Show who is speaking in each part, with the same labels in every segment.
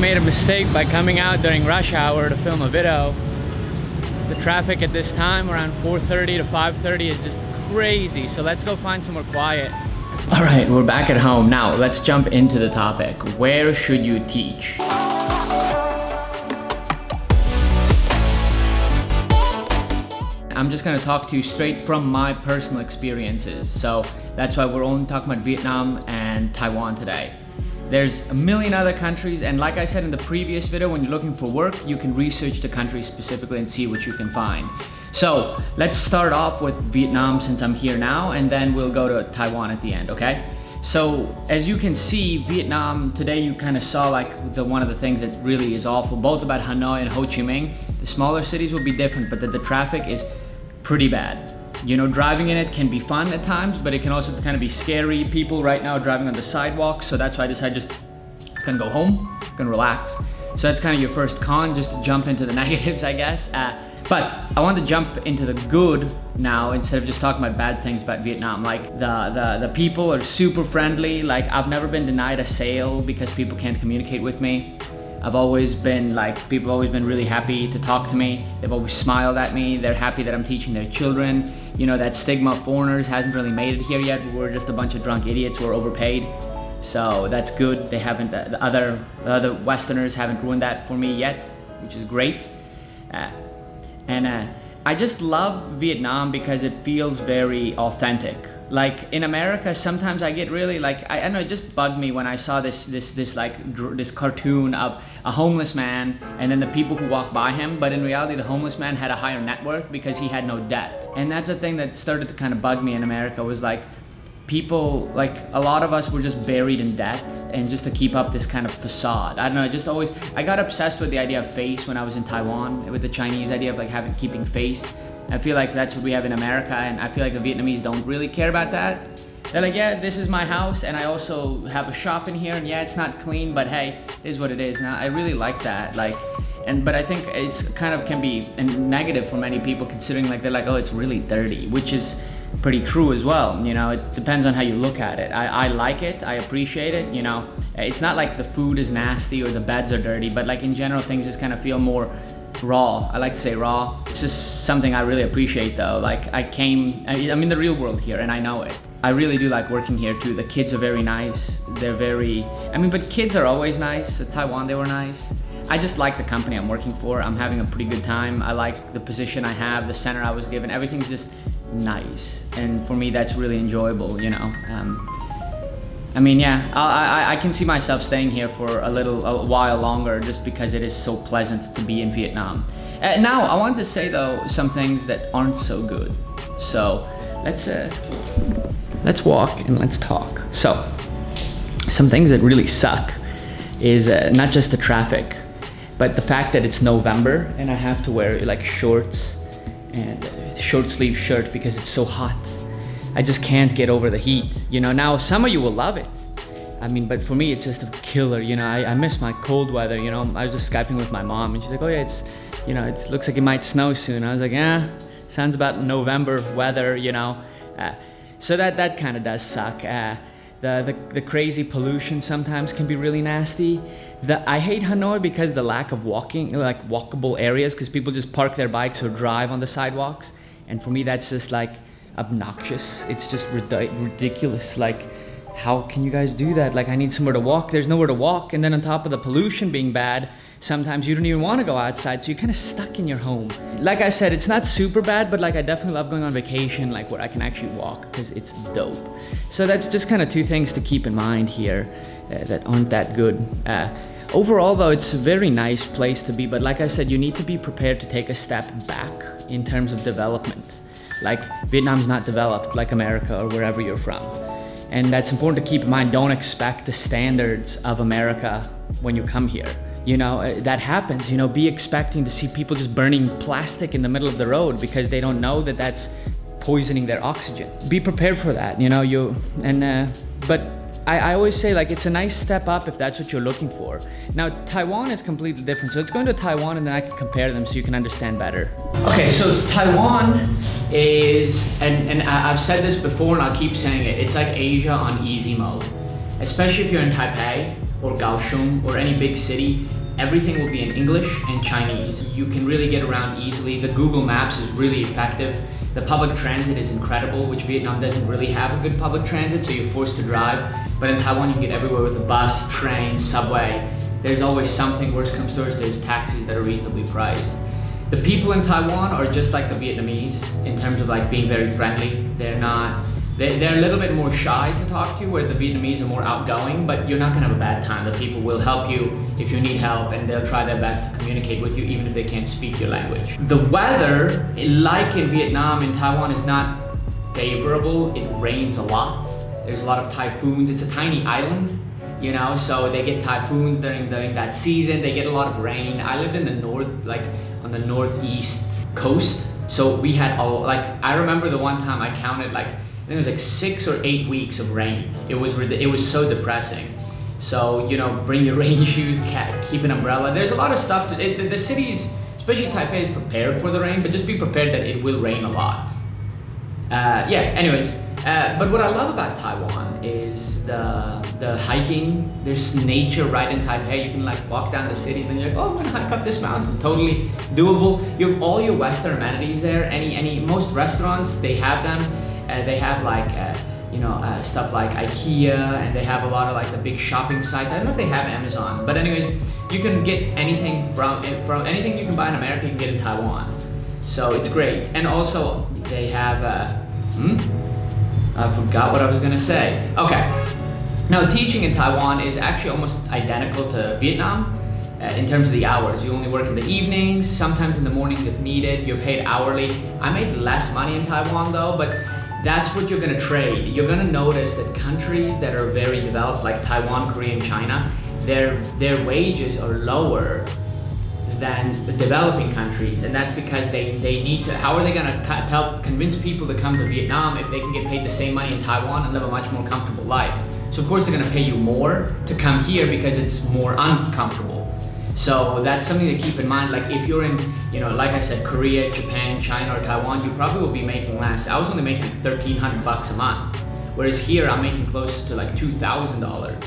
Speaker 1: made a mistake by coming out during rush hour to film a video. The traffic at this time, around 4:30 to 5:30, is just crazy. So let's go find somewhere quiet. All right, we're back at home. Now let's jump into the topic. Where should you teach? I'm just gonna talk to you straight from my personal experiences. So that's why we're only talking about Vietnam and Taiwan today. There's a million other countries, and like I said in the previous video, when you're looking for work, you can research the country specifically and see what you can find. So let's start off with Vietnam since I'm here now, and then we'll go to Taiwan at the end, okay? So as you can see, Vietnam today, you kind of saw like one of the things that really is awful, both about Hanoi and Ho Chi Minh. The smaller cities will be different, but the traffic is pretty bad. You know, driving in it can be fun at times, but it can also kind of be scary. People right now are driving on the sidewalks, so that's why I decided just gonna go home, gonna relax. So that's kind of your first con, just to jump into the negatives, I guess. But I want to jump into the good now instead of just talking about bad things about Vietnam. Like the people are super friendly. Like I've never been denied a sale because people can't communicate with me. I've always been like, people have always been really happy to talk to me. They've always smiled at me. They're happy that I'm teaching their children. You know, that stigma of foreigners hasn't really made it here yet. We're just a bunch of drunk idiots who are overpaid. So that's good. They haven't, the other Westerners haven't ruined that for me yet, which is great. I just love Vietnam because it feels very authentic. Like in America, sometimes I get really like, I don't know, it just bugged me when I saw this cartoon of a homeless man and then the people who walk by him, but in reality, the homeless man had a higher net worth because he had no debt. And that's the thing that started to kind of bug me in America, was like, people, like a lot of us were just buried in debt and just to keep up this kind of facade. I don't know, just always, I got obsessed with the idea of face when I was in Taiwan, with the Chinese idea of like keeping face. I feel like that's what we have in America, and I feel like the Vietnamese don't really care about that. They're like, yeah, this is my house and I also have a shop in here, and yeah, it's not clean, but hey, it is what it is. And I really like that. Like, but I think it's kind of can be a negative for many people, considering like they're like, oh, it's really dirty, which is pretty true as well. You know, it depends on how you look at it. I like it, I appreciate it, you know. It's not like the food is nasty or the beds are dirty, but like in general, things just kind of feel more raw. I like to say raw. It's just something I really appreciate though. Like I'm in the real world here and I know it. I really do like working here too. The kids are very nice. They're very, but kids are always nice. At Taiwan, they were nice. I just like the company I'm working for. I'm having a pretty good time. I like the position I have, the center I was given. Everything's just nice. And for me, that's really enjoyable, you know. Yeah, I can see myself staying here for a while longer just because it is so pleasant to be in Vietnam. Now, I wanted to say though, some things that aren't so good. So let's walk and let's talk. So, some things that really suck is not just the traffic, but the fact that it's November and I have to wear like shorts and short sleeve shirt because it's so hot. I just can't get over the heat. You know, now some of you will love it. But for me, it's just a killer. You know, I miss my cold weather. You know, I was just Skyping with my mom and she's like, oh yeah, it looks like it might snow soon. I was like, yeah, sounds about November weather, you know. So that kind of does suck. The crazy pollution sometimes can be really nasty. I hate Hanoi because the lack of walkable areas, because people just park their bikes or drive on the sidewalks. And for me, that's just like obnoxious. It's just ridiculous. Like, how can you guys do that? Like, I need somewhere to walk. There's nowhere to walk. And then on top of the pollution being bad, sometimes you don't even want to go outside, so you're kind of stuck in your home. Like I said, it's not super bad, but like I definitely love going on vacation, like where I can actually walk, because it's dope. So that's just kind of two things to keep in mind here that aren't that good. Overall though, it's a very nice place to be, but like I said, you need to be prepared to take a step back in terms of development. Like, Vietnam's not developed like America or wherever you're from. And that's important to keep in mind. Don't expect the standards of America when you come here. You know, that happens. You know, be expecting to see people just burning plastic in the middle of the road because they don't know that that's poisoning their oxygen. Be prepared for that, you know, but I always say, like, it's a nice step up if that's what you're looking for. Now, Taiwan is completely different. So let's go into Taiwan and then I can compare them so you can understand better. Okay, so Taiwan is, and I've said this before and I'll keep saying it, it's like Asia on easy mode. especially if you're in Taipei or Kaohsiung or any big city, everything will be in English and Chinese. You can really get around easily. The Google Maps is really effective. The public transit is incredible, which Vietnam doesn't really have a good public transit, so you're forced to drive. But in Taiwan, you can get everywhere with a bus, train, subway. There's always something. Worst comes to worst, there's taxis that are reasonably priced. The people in Taiwan are just like the Vietnamese in terms of like being very friendly. They're a little bit more shy to talk to, where the Vietnamese are more outgoing, but you're not gonna have a bad time. The people will help you if you need help, and they'll try their best to communicate with you even if they can't speak your language. The weather, like in Vietnam, in Taiwan is not favorable. It rains a lot. There's a lot of typhoons. It's a tiny island, you know, so they get typhoons during that season. They get a lot of rain. I lived in the north, like on the northeast coast. So we had I remember the one time I counted I think it was like 6 or 8 weeks of rain. It was so depressing. So, you know, bring your rain shoes, keep an umbrella. There's a lot of stuff. The cities, especially Taipei, is prepared for the rain, but just be prepared that it will rain a lot. Anyways. But what I love about Taiwan is the hiking. There's nature right in Taipei. You can like walk down the city and then you're like, oh, I'm gonna hike up this mountain. Totally doable. You have all your Western amenities there. Most restaurants, they have them. They have stuff like IKEA, and they have a lot of like the big shopping sites. I don't know if they have Amazon, but anyways, you can get anything from anything you can buy in America, you can get in Taiwan. So it's great. And also they have, I forgot what I was gonna say. Okay, now teaching in Taiwan is actually almost identical to Vietnam. In terms of the hours, you only work in the evenings, sometimes in the mornings if needed. You're paid hourly. I made less money in Taiwan though, but that's what you're gonna trade. You're gonna notice that countries that are very developed, like Taiwan, Korea, and China, their wages are lower than the developing countries, and that's because they need to. How are they gonna convince people to come to Vietnam if they can get paid the same money in Taiwan and live a much more comfortable life? So of course they're gonna pay you more to come here because it's more uncomfortable. So that's something to keep in mind. Like if you're in, like I said, Korea, Japan, China, or Taiwan, you probably will be making less. I was only making like $1,300 a month, whereas here I'm making close to like $2,000.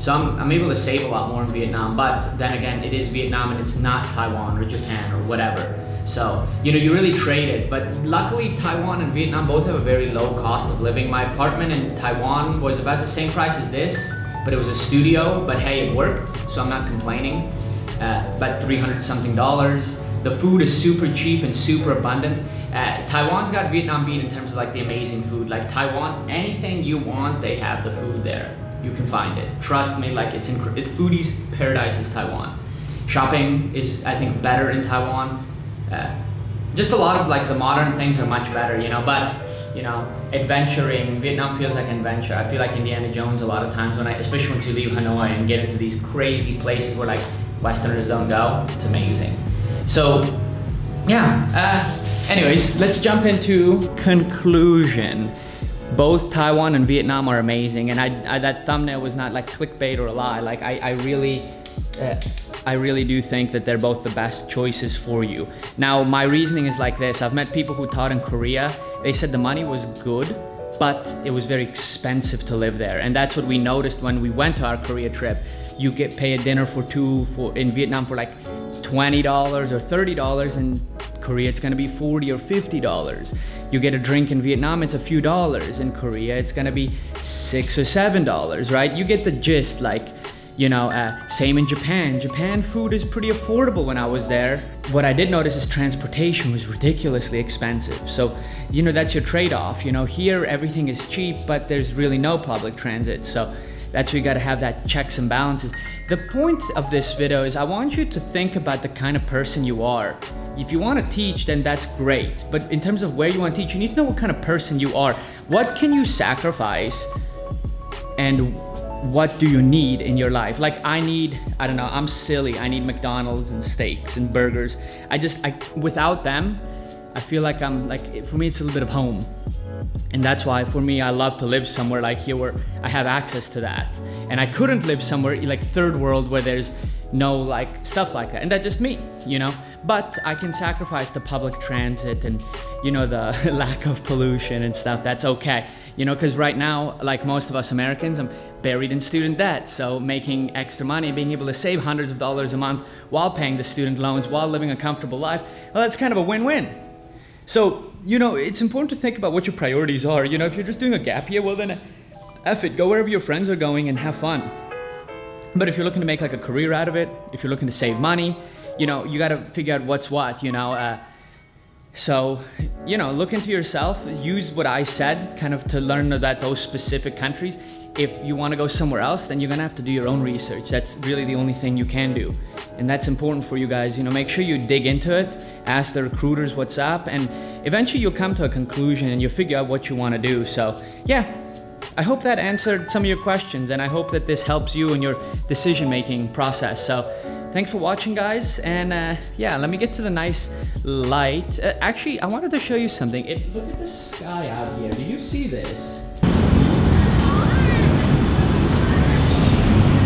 Speaker 1: So I'm able to save a lot more in Vietnam, but then again, it is Vietnam and it's not Taiwan or Japan or whatever. So, you really trade it. But luckily, Taiwan and Vietnam both have a very low cost of living. My apartment in Taiwan was about the same price as this, but it was a studio, but hey, it worked, so I'm not complaining. About $300 something. The food is super cheap and super abundant. Taiwan's got Vietnam beat in terms of like the amazing food. Like Taiwan, anything you want, they have the food there. You can find it. Trust me, like it's foodie's paradise is Taiwan. Shopping is, I think, better in Taiwan. Just a lot of like the modern things are much better, but adventuring, Vietnam feels like an adventure. I feel like Indiana Jones a lot of times especially once you leave Hanoi and get into these crazy places where like Westerners don't go. It's amazing. So anyways, let's jump into conclusion. Both Taiwan and Vietnam are amazing, and I that thumbnail was not like clickbait or a lie. Like I really do think that they're both the best choices for you. Now my reasoning is like this. I've met people who taught in Korea. They said the money was good, but it was very expensive to live there, and that's what we noticed when we went to our Korea trip. You pay a dinner for in Vietnam for like $20 or $30. In Korea, it's gonna be $40 or $50. You get a drink in Vietnam, it's a few dollars. In Korea, it's gonna be $6 or $7, right? You get the gist. Like, same in Japan. Japan food is pretty affordable when I was there. What I did notice is transportation was ridiculously expensive. So, that's your trade-off. Here everything is cheap, but there's really no public transit. So that's where you gotta have that checks and balances. The point of this video is I want you to think about the kind of person you are. If you wanna teach, then that's great. But in terms of where you wanna teach, you need to know what kind of person you are. What can you sacrifice? And what do you need in your life? Like I'm silly. I need McDonald's and steaks and burgers. Without them, I feel like for me, it's a little bit of home. And that's why for me, I love to live somewhere like here where I have access to that. And I couldn't live somewhere like third world where there's no like stuff like that. And that's just me, but I can sacrifice the public transit and, you know, the lack of pollution and stuff. That's okay. You know, because right now, like most of us Americans, I'm buried in student debt. So making extra money, being able to save hundreds of dollars a month while paying the student loans, while living a comfortable life, well, that's kind of a win-win. So, you know, it's important to think about what your priorities are. You know, if you're just doing a gap year, well then, F it, go wherever your friends are going and have fun. But if you're looking to make like a career out of it, if you're looking to save money, you know, you gotta figure out what's what, you know. So, you know, look into yourself, use what I said kind of to learn about those specific countries. If you want to go somewhere else, then you're gonna have to do your own research. That's really the only thing you can do. And that's important for you guys. You know, make sure you dig into it, ask the recruiters what's up, and eventually you'll come to a conclusion and you'll figure out what you want to do. So yeah, I hope that answered some of your questions, and I hope that this helps you in your decision-making process. So thanks for watching, guys. And yeah, let me get to the nice light. Actually, I wanted to show you something. Look at the sky out here. Do you see this?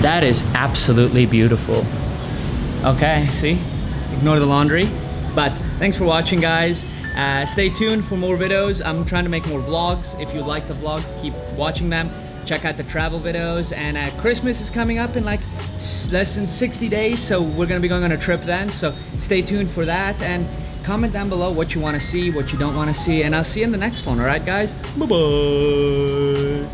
Speaker 1: That is absolutely beautiful. Okay, see? Ignore the laundry. But thanks for watching, guys. Stay tuned for more videos. I'm trying to make more vlogs. If you like the vlogs, keep watching them. Check out the travel videos. And Christmas is coming up in like less than 60 days. So we're gonna be going on a trip then. So stay tuned for that. And comment down below what you wanna see, what you don't wanna see. And I'll see you in the next one, all right, guys? Bye-bye.